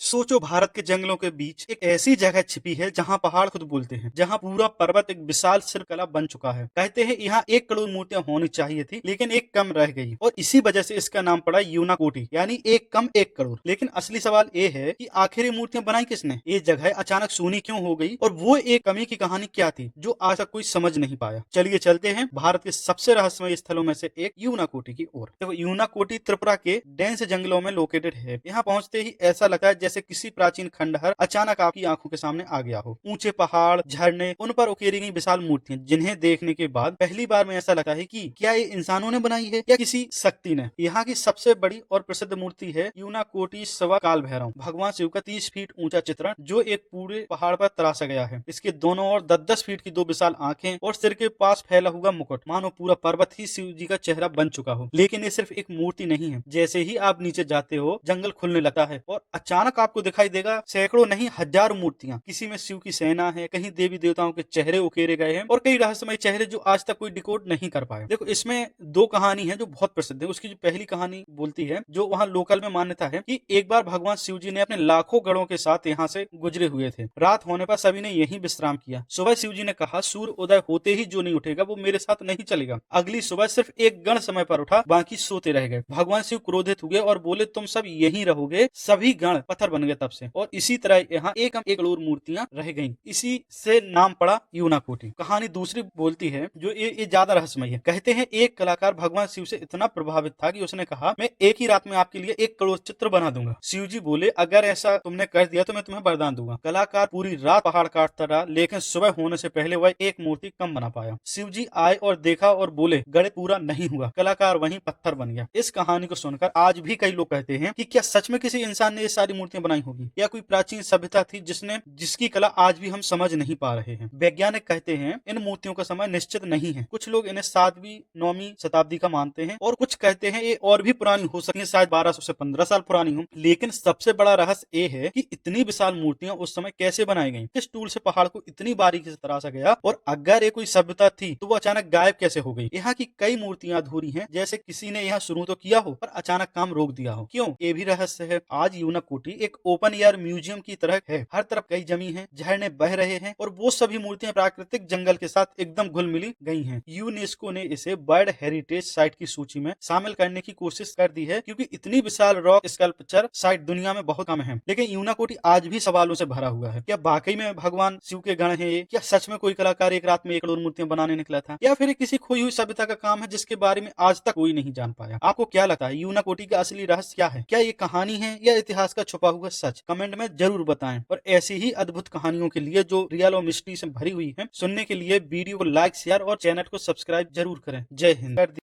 सोचो भारत के जंगलों के बीच एक ऐसी जगह छिपी है जहाँ पहाड़ खुद बोलते हैं, जहाँ पूरा पर्वत एक विशाल शिल्पकला बन चुका है। कहते हैं यहाँ 1 करोड़ मूर्तियां होनी चाहिए थी, लेकिन एक कम रह गई और इसी वजह से इसका नाम पड़ा यूनाकोटी, यानी एक कम 1 करोड़। लेकिन असली सवाल ये है कि आखिर ये मूर्तियां बनाई किसने, ये जगह अचानक सूनी क्यों हो गई और वो एक कमी की कहानी क्या थी जो आज तक कोई समझ नहीं पाया। चलिए चलते हैं भारत के सबसे रहस्यमय स्थलों में से एक यूनाकोटी की ओर। देखो, यूनाकोटी त्रिपुरा के डेंस जंगलों में लोकेटेड है। यहाँ पहुंचते ही ऐसा लगता है जैसे किसी प्राचीन खंडहर अचानक आपकी आंखों के सामने आ गया हो। ऊंचे पहाड़, झरने, उन पर उकेरी गई विशाल मूर्तियां, जिन्हें देखने के बाद पहली बार में ऐसा लगता है कि क्या ये इंसानों ने बनाई है या किसी शक्ति ने। यहाँ की सबसे बड़ी और प्रसिद्ध मूर्ति है यूनाकोटी सवा काल भैरव, भगवान शिव का 30 फीट ऊंचा चित्रण, जो एक पूरे पहाड़ पर तराशा गया है। इसके दोनों ओर 10-10 फीट की 2 विशाल आंखें और सिर के पास फैला हुआ मुकुट, मानो पूरा पर्वत ही शिव जी का चेहरा बन चुका हो। लेकिन ये सिर्फ एक मूर्ति नहीं है। जैसे ही आप नीचे जाते हो, जंगल खुलने लगता है और अचानक आपको दिखाई देगा सैकड़ों नहीं हजारों मूर्तियां। किसी में शिव की सेना है, कहीं देवी देवताओं के चेहरे उकेरे गए हैं और कई रहस्यमय चेहरे जो आज तक कोई डिकोड नहीं कर पाए। देखो, इसमें 2 कहानी है जो बहुत प्रसिद्ध है। उसकी जो पहली कहानी बोलती है, जो वहाँ लोकल में मान्यता है कि एक बार भगवान शिव जी ने अपने लाखों गणों के साथ यहाँ से गुजरे हुए थे। रात होने पर सभी ने यहीं विश्राम किया। सुबह शिव जी ने कहा, सूर्य उदय होते ही जो नहीं उठेगा वो मेरे साथ नहीं चलेगा। अगली सुबह सिर्फ एक गण समय पर उठा, बाकी सोते रह गए। भगवान शिव क्रोधित हुए और बोले, तुम सब यहीं रहोगे। सभी गण पत्थर बन गए तब से, और इसी तरह यहाँ एक कम 1 करोड़ मूर्तियां रह गईं। इसी से नाम पड़ा यूनाकोटी। कहानी दूसरी बोलती है, जो ये ज्यादा रहस्यमय है। कहते हैं एक कलाकार भगवान शिव से इतना प्रभावित था कि उसने कहा, मैं एक ही रात में आपके लिए 1 करोड़ चित्र बना दूंगा। शिव जी बोले, अगर ऐसा तुमने कर दिया तो मैं तुम्हें वरदान दूंगा। कलाकार पूरी रात पहाड़ काटता रहा, लेकिन सुबह होने से पहले वह एक मूर्ति कम बना पाया। शिव जी आए और देखा और बोले, गणित पूरा नहीं हुआ। कलाकार वहीं पत्थर बन गया। इस कहानी को सुनकर आज भी कई लोग कहते हैं कि क्या सच में किसी इंसान ने ये सारी मूर्तियां बनाई होगी, या कोई प्राचीन सभ्यता थी जिसकी कला आज भी हम समझ नहीं पा रहे हैं। वैज्ञानिक कहते हैं इन मूर्तियों का समय निश्चित नहीं है। कुछ लोग इन्हें 7वीं 9वीं शताब्दी का मानते हैं और कुछ कहते हैं ये और भी पुरानी हो सकती है, शायद 1200 से 15 साल पुरानी हो। लेकिन सबसे बड़ा रहस्य ये है कि इतनी विशाल मूर्तियां उस समय कैसे बनाई गई, किस टूल से पहाड़ को इतनी बारीकी से तराशा गया, और अगर ये कोई सभ्यता थी तो वो अचानक गायब कैसे हो गई। यहाँ की कई मूर्तियां अधूरी हैं, जैसे किसी ने यहाँ शुरू तो किया हो पर अचानक काम रोक दिया हो। क्यों, ये भी रहस्य है। आज यूनाकोटी एक ओपन एयर म्यूजियम की तरह है। हर तरफ कई जमी है, झरने बह रहे हैं और वो सभी मूर्तियां प्राकृतिक जंगल के साथ एकदम घुल मिली गई हैं। यूनेस्को ने इसे वर्ल्ड हेरिटेज साइट की सूची में शामिल करने की कोशिश कर दी है, क्योंकि इतनी विशाल रॉक स्कल्पचर साइट दुनिया में बहुत कम है। लेकिन यूनाकोटी आज भी सवालों से भरा हुआ है। क्या वाकई में भगवान शिव के गण है? क्या सच में कोई कलाकार एक रात में 1 करोड़ मूर्तियां बनाने निकला था, या फिर किसी खोई हुई सभ्यता का काम है जिसके बारे में आज तक कोई नहीं जान पाया? आपको क्या लगता है, यूनाकोटी का असली रहस्य क्या है? क्या ये कहानी है या इतिहास का छुपा हुआ सच? कमेंट में जरूर बताएं। और ऐसी ही अद्भुत कहानियों के लिए जो रियल और मिस्ट्री से भरी हुई है, सुनने के लिए वीडियो को लाइक, शेयर और चैनल को सब्सक्राइब जरूर करें। जय हिंद।